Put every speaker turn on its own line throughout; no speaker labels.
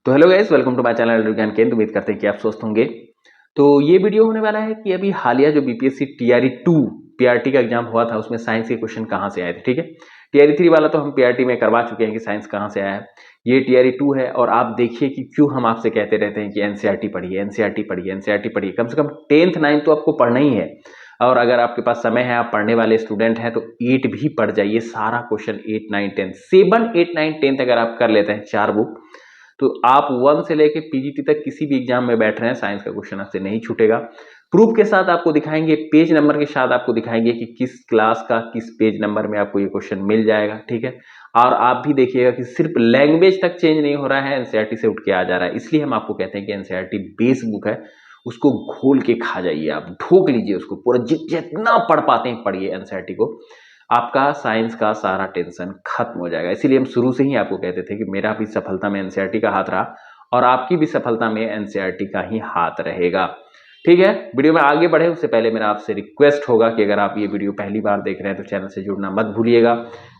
तो hello guys, welcome to my channel Vigyan Kendra. उम्मीद करते हैं कि आप स्वस्थ होंगे। तो ये वीडियो होने वाला है कि अभी हालिया जो बीपीएससी टीआरई 2 पीआरटी का एग्जाम हुआ था उसमें साइंस के क्वेश्चन कहाँ से आए थे। ठीक है, टीआरई 3 वाला तो हम पीआरटी में करवा चुके हैं कि साइंस कहाँ से आया है। ये टीआरई 2 है और आप देखिए कि क्यों हम आपसे कहते रहते हैं कि एनसीईआरटी पढ़िए, एनसीईआरटी पढ़िए, एनसीईआरटी पढ़िए। कम से कम 10th 9th तो आपको पढ़ना ही है। और अगर आपके पास समय है, आप पढ़ने वाले स्टूडेंट हैं, तो 8 भी पढ़ जाइए। सारा क्वेश्चन 8 9 10 7 8 9 10 अगर आप कर लेते हैं 4 बुक, तो आप 1 से लेके पीजीटी तक किसी भी एग्जाम में बैठ रहे हैं, साइंस का क्वेश्चन आपसे नहीं छूटेगा। प्रूफ के साथ आपको दिखाएंगे, पेज नंबर के साथ आपको दिखाएंगे कि किस क्लास का किस पेज नंबर में आपको ये क्वेश्चन मिल जाएगा। ठीक है, और आप भी देखिएगा कि सिर्फ लैंग्वेज तक चेंज नहीं हो रहा है, एनसीईआरटी से उठ के आ जा रहा है। इसलिए हम आपको कहते हैं कि एनसीईआरटी बेस बुक है, उसको घोल के खा जाइए, आप ढोक लीजिए उसको पूरा, जितना पढ़ पाते हैं पढ़िए एनसीईआरटी को। आपका साइंस का सारा टेंशन खत्म हो जाएगा। इसीलिए हम शुरू से ही आपको कहते थे कि मेरा भी सफलता में एनसीईआरटी का हाथ रहा और आपकी भी सफलता में एनसीईआरटी का ही हाथ रहेगा। ठीक है, वीडियो में आगे बढ़े उससे पहले मेरा आपसे रिक्वेस्ट होगा कि अगर आप ये वीडियो पहली बार देख रहे हैं तो चैनल से जुड़ना मत भूलिएगा।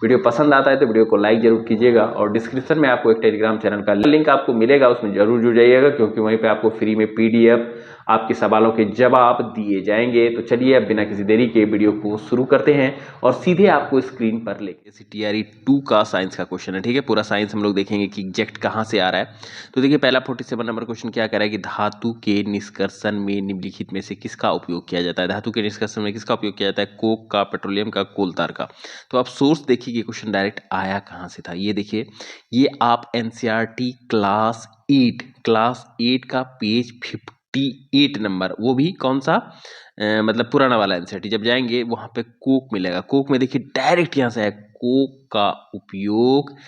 वीडियो पसंद आता है तो वीडियो को लाइक जरूर कीजिएगा और डिस्क्रिप्शन में आपको एक टेलीग्राम चैनल का लिंक आपको मिलेगा, उसमें जरूर जुड़ जाइएगा, क्योंकि वहीं पे आपको फ्री में पीडीएफ आपके सवालों के जवाब दिए जाएंगे। तो चलिए अब बिना किसी देरी के वीडियो को शुरू करते हैं और सीधे आपको स्क्रीन पर लेके टीआरई 2 का साइंस का क्वेश्चन है। ठीक है, पूरा साइंस हम लोग देखेंगे कि एग्जैक्ट कहाँ से आ रहा है। तो देखिए, पहला 47 नंबर क्वेश्चन क्या कह रहा है कि धातु के निष्कर्षण में निम्नलिखित में से किसका उपयोग किया जाता है। धातु के निष्कर्षण में किसका उपयोग किया जाता है? कोक का, पेट्रोलियम का, कोलतार का। तो आप सोर्स देखिए कि क्वेश्चन डायरेक्ट आया कहाँ से था। ये देखिए, ये आप एनसीईआरटी क्लास 8 का पेज 58 नंबर, वो भी कौन सा मतलब पुराना वाला एनसीईआरटी जब जाएंगे वहां पे कोक मिलेगा। कोक में देखिए डायरेक्ट यहां से है, कोक का उपयोग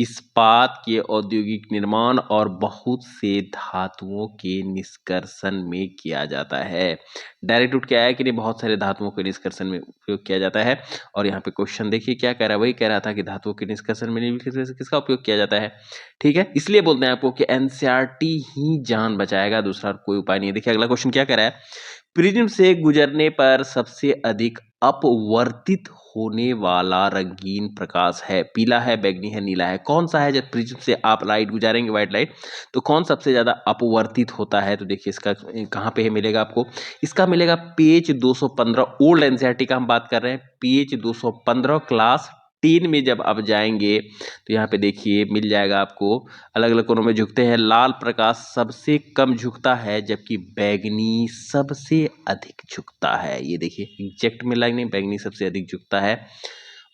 इस्पात के औद्योगिक निर्माण और बहुत से धातुओं के निष्कर्षण में किया जाता है। डायरेक्ट उठ के आया कि नहीं, बहुत सारे धातुओं के निष्कर्षण में उपयोग किया जाता है। और यहाँ पे क्वेश्चन देखिए क्या कह रहा है, वही कह रहा था कि धातुओं के निष्कर्षण में किसका उपयोग किया जाता है। ठीक है, इसलिए बोलते हैं आपको कि एनसीईआरटी ही जान बचाएगा, दूसरा कोई उपाय नहीं है। देखिए अगला क्वेश्चन क्या कह रहा है, प्रिज्म से गुजरने पर सबसे अधिक अपवर्तित होने वाला रंगीन प्रकाश है? पीला है, बैंगनी है, नीला है, कौन सा है? जब प्रिज्म से आप लाइट गुजारेंगे, व्हाइट लाइट, तो कौन सबसे ज्यादा अपवर्तित होता है? तो देखिए इसका कहाँ पे मिलेगा आपको, इसका मिलेगा पेज 215। ओल्ड एनसीईआरटी का हम बात कर रहे हैं, पेज 215 क्लास 3 में जब आप जाएंगे तो यहाँ पे देखिए मिल जाएगा आपको। अलग अलग कोनों में झुकते हैं, लाल प्रकाश सबसे कम झुकता है जबकि बैंगनी सबसे अधिक झुकता है। ये देखिए एग्जैक्ट में लाइन नहीं, बैंगनी सबसे अधिक झुकता है।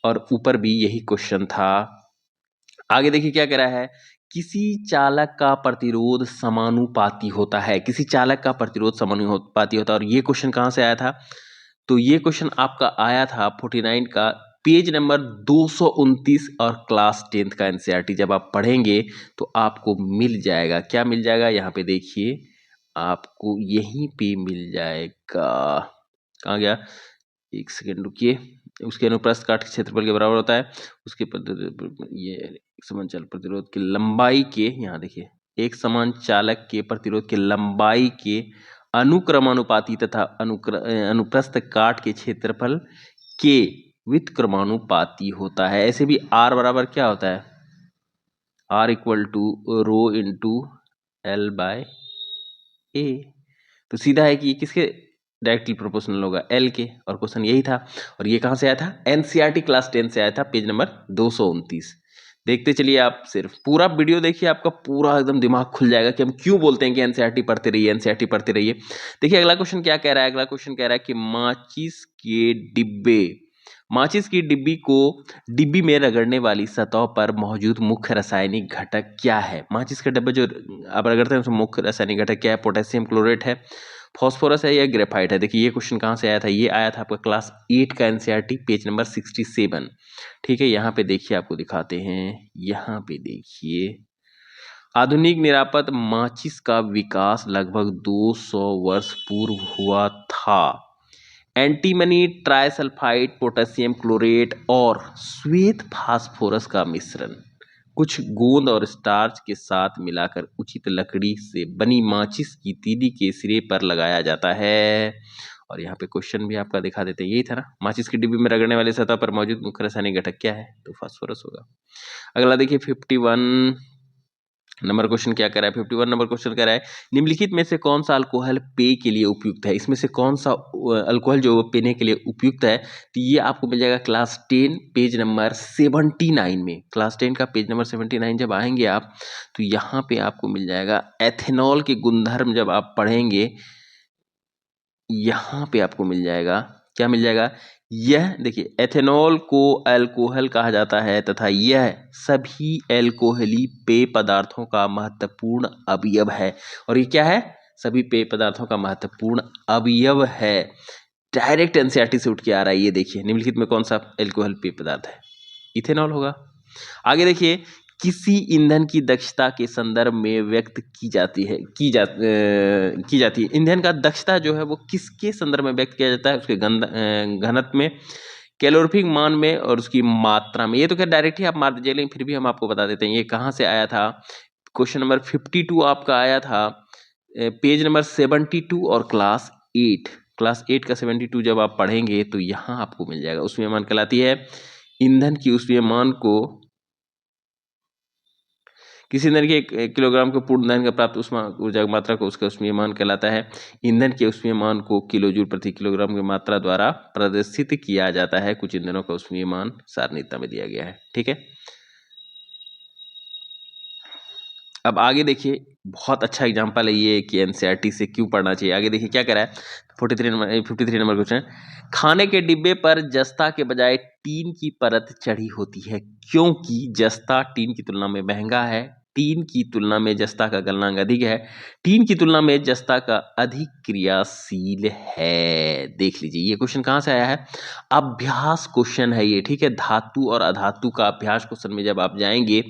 और ऊपर भी यही क्वेश्चन था। आगे देखिए क्या कह रहा है, किसी चालक का प्रतिरोध समानुपाती होता है। किसी चालक का प्रतिरोध समानुपाती होता है, और ये क्वेश्चन कहाँ से आया था? तो ये क्वेश्चन आपका आया था 49 का पेज नंबर 229 और क्लास 10th का एनसीईआरटी जब आप पढ़ेंगे तो आपको मिल जाएगा। क्या मिल जाएगा? यहाँ पे देखिए आपको यहीं पे मिल जाएगा। कहाँ गया, एक सेकेंड रुकिए। उसके अनुप्रस्थ काट के क्षेत्रफल के बराबर होता है। उसके ये समान चालक प्रतिरोध की लंबाई के, यहाँ देखिए, एक समान चालक के प्रतिरोध के लंबाई के अनुक्रमानुपाती तथा अनुप्रस्थ काट के क्षेत्रफल के व्युत्क्रमानुपाती होता है। ऐसे भी R बराबर क्या होता है? R equal to rho into L by A। तो सीधा है कि ये किसके डायरेक्टली प्रोपोर्शनल होगा? L के। और क्वेश्चन यही था। और ये कहाँ से आया था? एनसीईआरटी क्लास 10 से आया था, पेज नंबर 229। देखते चलिए आप, सिर्फ पूरा वीडियो देखिए, आपका पूरा एकदम दिमाग खुल जाएगा कि हम क्यों बोलते हैं कि एनसीईआरटी पढ़ते रहिए, एनसीईआरटी पढ़ते रहिए। देखिए अगला क्वेश्चन क्या कह रहा है। अगला क्वेश्चन कह रहा है कि माचिस की डिब्बी को डिब्बी में रगड़ने वाली सतह पर मौजूद मुख्य रासायनिक घटक क्या है? माचिस का डब्बा जो आप रगड़ते हैं उसमें मुख्य रासायनिक घटक क्या है? पोटेशियम क्लोरेट है, फॉस्फोरस है, या ग्रेफाइट है? देखिए ये क्वेश्चन कहाँ से आया था, ये आया था आपका क्लास 8 का एनसीईआरटी पेज नंबर 67। ठीक है, यहाँ पे देखिए आपको दिखाते हैं, यहाँ पे देखिए, आधुनिक निरापद माचिस का विकास लगभग 200 वर्ष पूर्व हुआ था। एंटीमनी, ट्राइसल्फाइड, पोटेशियम क्लोरेट और श्वेत फास्फोरस का मिश्रण कुछ गोंद और स्टार्च के साथ मिलाकर उचित लकड़ी से बनी माचिस की तीली के सिरे पर लगाया जाता है। और यहाँ पे क्वेश्चन भी आपका दिखा देते हैं, यही था ना, माचिस की डिब्बी में रगड़ने वाले सतह पर मौजूद मुख्य रासायनिक घटक क्या है? तो फास्फोरस होगा। अगला देखिए 51 नंबर क्वेश्चन क्या कर रहा है, 51 नंबर क्वेश्चन कर रहा है निम्नलिखित में से कौन सा अल्कोहल पेय के लिए उपयुक्त है। इसमें से कौन सा अल्कोहल जो पीने के लिए उपयुक्त है, तो ये आपको मिल जाएगा क्लास 10 पेज नंबर 79 में। क्लास 10 का पेज नंबर 79 जब आएंगे आप, तो यहाँ पे आपको मिल जाएगा एथेनॉल के गुणधर्म। जब आप पढ़ेंगे यहाँ पे आपको मिल जाएगा, क्या मिल जाएगा, यह देखिए एथेनॉल को अल्कोहल कहा जाता है तथा यह सभी अल्कोहली पेय पदार्थों का महत्वपूर्ण अवयव है। और ये क्या है, सभी पेय पदार्थों का महत्वपूर्ण अवयव है। डायरेक्ट एनसीईआरटी से उठ के आ रहा है। ये देखिए निम्नलिखित में कौन सा अल्कोहल पेय पदार्थ है, इथेनॉल होगा। आगे देखिए, किसी ईंधन की दक्षता के संदर्भ में व्यक्त की जाती है ईंधन का दक्षता जो है वो किसके संदर्भ में व्यक्त किया जाता है, उसके घनत्व में, कैलोरीफिक मान में और उसकी मात्रा में। ये तो क्या डायरेक्ट ही आप मार दीजिए, लेकिन फिर भी हम आपको बता देते हैं ये कहाँ से आया था। क्वेश्चन नंबर 52 आपका आया था पेज नंबर 72 और क्लास 8 का 72 जब आप पढ़ेंगे तो यहाँ आपको मिल जाएगा। उसमें मान कहलाती है ईंधन की ऊष्मीय मान को, किसी ईंधन के 1 किलोग्राम के पूर्ण दहन का प्राप्त ऊर्जा की मात्रा को उसका ऊष्मीय मान कहलाता है। ईंधन के ऊष्मीय मान को किलोजूल प्रति किलोग्राम की मात्रा द्वारा प्रदर्शित किया जाता है। कुछ ईंधनों का ऊष्मीय मान सारणिता में दिया गया है, ठीक है। अब आगे देखिए, बहुत अच्छा एग्जांपल है ये कि एनसीईआरटी से क्यों पढ़ना चाहिए। आगे देखिए क्या कह रहा है, 53 नंबर क्वेश्चन, खाने के डिब्बे पर जस्ता के बजाय टीन की परत चढ़ी होती है क्योंकि जस्ता टीन की तुलना में महंगा है। टीन की तुलना में जस्ता का गलनांक अधिक है। टीन की तुलना में जस्ता का अधिक क्रियाशील है। देख लीजिए ये क्वेश्चन कहाँ से आया है, अभ्यास क्वेश्चन है ये, ठीक है। धातु और अधातु का अभ्यास क्वेश्चन में जब आप जाएंगे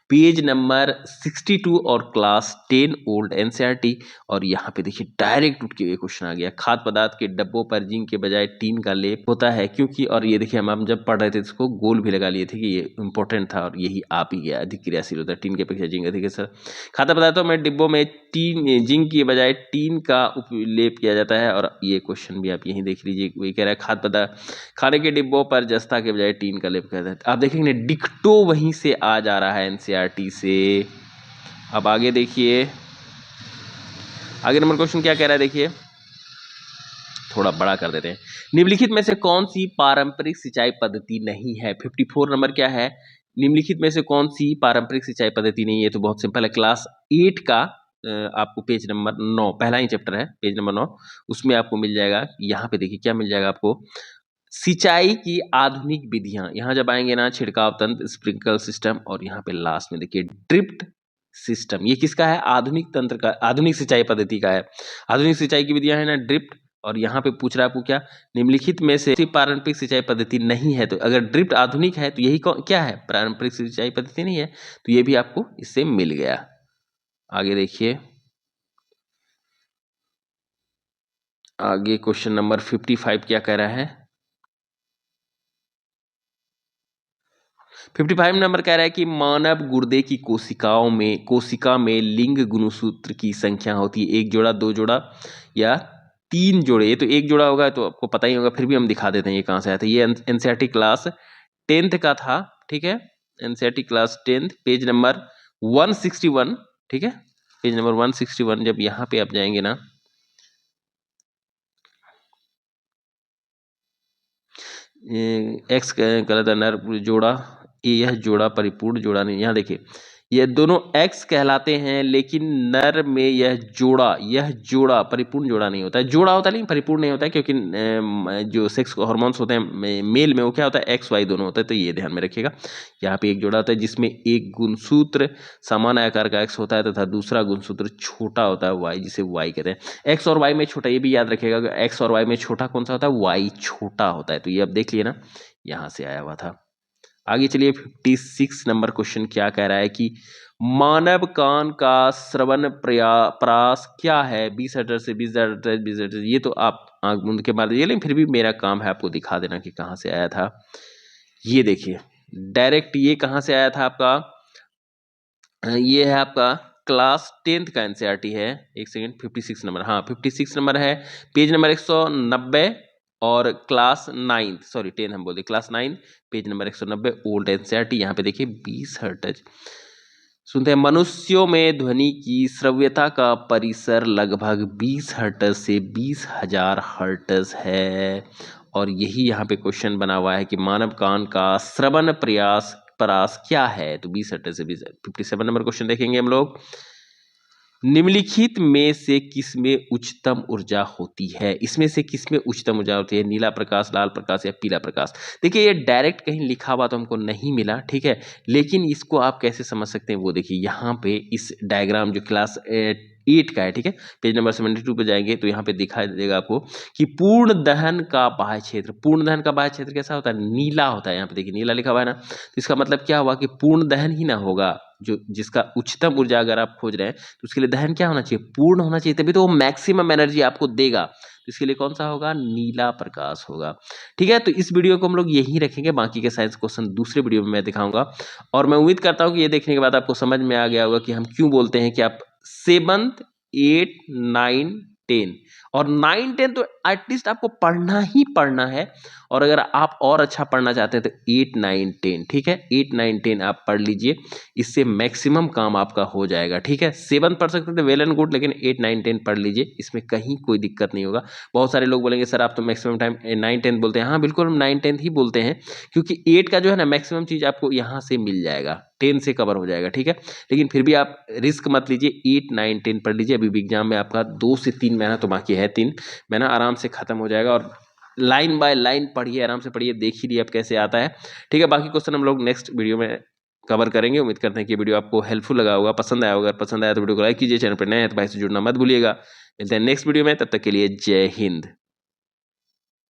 पेज नंबर 62 और क्लास 10 ओल्ड एनसीईआरटी, और यहाँ पे देखिए डायरेक्ट उठ के ये क्वेश्चन आ गया। खाद्य पदार्थ के डब्बों पर जिंक के बजाय टीन का लेप होता है क्योंकि, और ये देखिए हम जब पढ़ रहे थे इसको गोल भी लगा लिए थे कि ये इंपॉर्टेंट था और यही आप ही गया, अधिक क्रियाशील होता है टीन के अपेक्षा जिंक अधिक है सर। खाद्य पदार्थों में डिब्बों में जिंक के बजाय टीन का लेप किया जाता है, और ये क्वेश्चन भी आप यहीं देख लीजिए, वही कह रहा है खाद्य पदार्थ खाने के डिब्बों पर जस्ता के बजाय टीन का लेप किया जाता है। आप देखेंगे डिक्टो वहीं से आ जा रहा है एनसीईआरटी से। अब आगे देखिए, आगे नंबर क्वेश्चन क्या कह रहा है, देखिए थोड़ा बड़ा कर देते हैं। निम्नलिखित में से कौन सी पारंपरिक सिंचाई पद्धति नहीं है। 54 नंबर क्या है, निम्नलिखित में से कौन सी पारंपरिक सिंचाई पद्धति नहीं है। ये तो बहुत सिंपल है, क्लास 8 का आपको पेज नंबर 9, पहला ही चैप्टर है पेज नंबर 9, उसमें आपको मिल जाएगा। यहाँ पे देखिए क्या मिल जाएगा आपको, सिंचाई की आधुनिक विधियां। यहाँ जब आएंगे ना, छिड़काव तंत्र, स्प्रिंकल सिस्टम, और यहाँ पे लास्ट में देखिए ड्रिप सिस्टम। ये किसका है, आधुनिक तंत्र का, आधुनिक सिंचाई पद्धति का है। आधुनिक सिंचाई की विधियां है ना ड्रिप, और यहाँ पे पूछ रहा है आपको क्या, निम्नलिखित में से पारंपरिक सिंचाई पद्धति नहीं है। तो अगर ड्रिप आधुनिक है तो यही क्या है, पारंपरिक सिंचाई पद्धति नहीं है, तो ये भी आपको इससे मिल गया। आगे देखिए, आगे क्वेश्चन नंबर 55 क्या कह रहा है, 55 नंबर कह रहा है कि मानव गुर्दे की कोशिका में लिंग गुणसूत्र की संख्या होती है 1 जोड़ा, 2 जोड़ा या 3 जोड़े। ये तो 1 जोड़ा होगा तो आपको पता ही होगा, फिर भी हम दिखा देते हैं ये कहाँ से आया था। ये एनसीईआरटी क्लास 10th का था, ठीक है। NCERT class 10th page number 161, ठीक है, पेज नंबर 161। जब यहाँ पे आप जाएंगे ना, एक्स कहलाता है नर जोड़ा, यह जोड़ा परिपूर्ण जोड़ा नहीं। यहाँ देखिए ये दोनों एक्स कहलाते हैं, लेकिन नर में यह जोड़ा परिपूर्ण जोड़ा नहीं होता है। जोड़ा होता है लेकिन परिपूर्ण नहीं होता है, क्योंकि जो सेक्स हार्मोन्स होते हैं मेल में वो क्या होता है, एक्स वाई दोनों होता है। तो ये ध्यान में रखिएगा, यहाँ पे एक जोड़ा होता है जिसमें एक गुणसूत्र समान आकार का एक्स होता है तथा दूसरा गुणसूत्र छोटा होता है वाई, जिसे वाई कहते हैं। एक्स और वाई में छोटा, ये भी याद रखिएगा, एक्स और वाई में छोटा कौन सा होता है, वाई छोटा होता है। तो ये अब देख लिए ना, यहाँ से आया हुआ था। आगे चलिए 56 नंबर क्वेश्चन क्या कह रहा है कि मानव कान का श्रवण प्रयास क्या है, 20 हर्ट्ज से 20 हर्ट्ज। ये तो आप आंख मूंद के मार दीजिए, लेकिन फिर भी मेरा काम है आपको दिखा देना कि कहाँ से आया था। ये देखिए डायरेक्ट ये कहाँ से आया था आपका, ये है आपका क्लास 10th का एनसीईआरटी है। एक सेकेंड, 56 नंबर, हाँ 56 नंबर है, पेज नंबर 190 और क्लास 9, सॉरी 10 हम बोलते, class 9 page number 190 old NCERT. यहाँ पे देखिए 20 हर्ट्ज सुनते हैं, मनुष्यों में ध्वनि की श्रव्यता का परिसर लगभग 20 हर्ट्ज से 20,000 हर्ट्ज है। और यही यहाँ पे क्वेश्चन बना हुआ है कि मानव कान का श्रवण परास क्या है। तो 20 हर्ट्ज से 57 नंबर क्वेश्चन देखेंगे हम लोग। निम्नलिखित में से किसमें उच्चतम ऊर्जा होती है। इसमें से किसमें उच्चतम ऊर्जा होती है, नीला प्रकाश, लाल प्रकाश या पीला प्रकाश। देखिए ये डायरेक्ट कहीं लिखा हुआ तो हमको नहीं मिला, ठीक है, लेकिन इसको आप कैसे समझ सकते हैं वो देखिए यहाँ पे इस डायग्राम जो क्लास 8 का है, ठीक है, पेज नंबर 72 पे जाएंगे तो यहाँ पे दिखाई देगा आपको कि पूर्ण दहन का बाह्य क्षेत्र, पूर्ण दहन का बाह्य क्षेत्र कैसा होता है, नीला होता है। यहाँ पे देखिए नीला लिखा हुआ है ना, तो इसका मतलब क्या हुआ कि पूर्ण दहन ही ना होगा, जो जिसका उच्चतम ऊर्जा अगर आप खोज रहे हैं तो उसके लिए दहन क्या होना चाहिए, पूर्ण होना चाहिए, तभी तो वो मैक्सिमम एनर्जी आपको देगा। तो इसके लिए कौन सा होगा, नीला प्रकाश होगा। ठीक है, तो इस वीडियो को हम लोग यहीं रखेंगे, बाकी के साइंस क्वेश्चन दूसरे वीडियो में मैं दिखाऊंगा। और मैं उम्मीद करता हूँ कि ये देखने के बाद आपको समझ में आ गया होगा कि हम क्यों बोलते हैं कि आप 7th 8 9 10 और 9 10 तो एटलीस्ट आपको पढ़ना ही पढ़ना है। और अगर आप और अच्छा पढ़ना चाहते हैं तो 8 9 10, ठीक है, 8 9 10 आप पढ़ लीजिए, इससे मैक्सिमम काम आपका हो जाएगा। ठीक है, 7 पढ़ सकते थे वेल एंड गुड, लेकिन 8 9 10 पढ़ लीजिए, इसमें कहीं कोई दिक्कत नहीं होगा। बहुत सारे लोग बोलेंगे सर आप तो मैक्सिमम टाइम 9 10 बोलते हैं। हाँ बिल्कुल, हम 9 10 ही बोलते हैं, क्योंकि 8 का जो है ना मैक्सिमम चीज़ आपको यहाँ से मिल जाएगा, 10 से कवर हो जाएगा। ठीक है, लेकिन फिर भी आप रिस्क मत लीजिए, 8 9 10 पढ़ लीजिए। अभी एग्जाम में आपका 2 से 3 महीना तो बाकी है, 3 महीना आराम से खत्म हो जाएगा। और लाइन बाय लाइन पढ़िए, आराम से पढ़िए, देख ही लिए अब कैसे आता है। ठीक है, बाकी क्वेश्चन हम लोग नेक्स्ट वीडियो में कवर करेंगे। उम्मीद करते हैं कि वीडियो आपको हेल्पफुल लगा होगा, पसंद आया होगा। अगर पसंद आया तो वीडियो को लाइक कीजिए, चैनल पर नए हैं तो भाई से जुड़ना मत भूलिएगा। मिलते हैं नेक्स्ट वीडियो में, तब तक के लिए जय हिंद।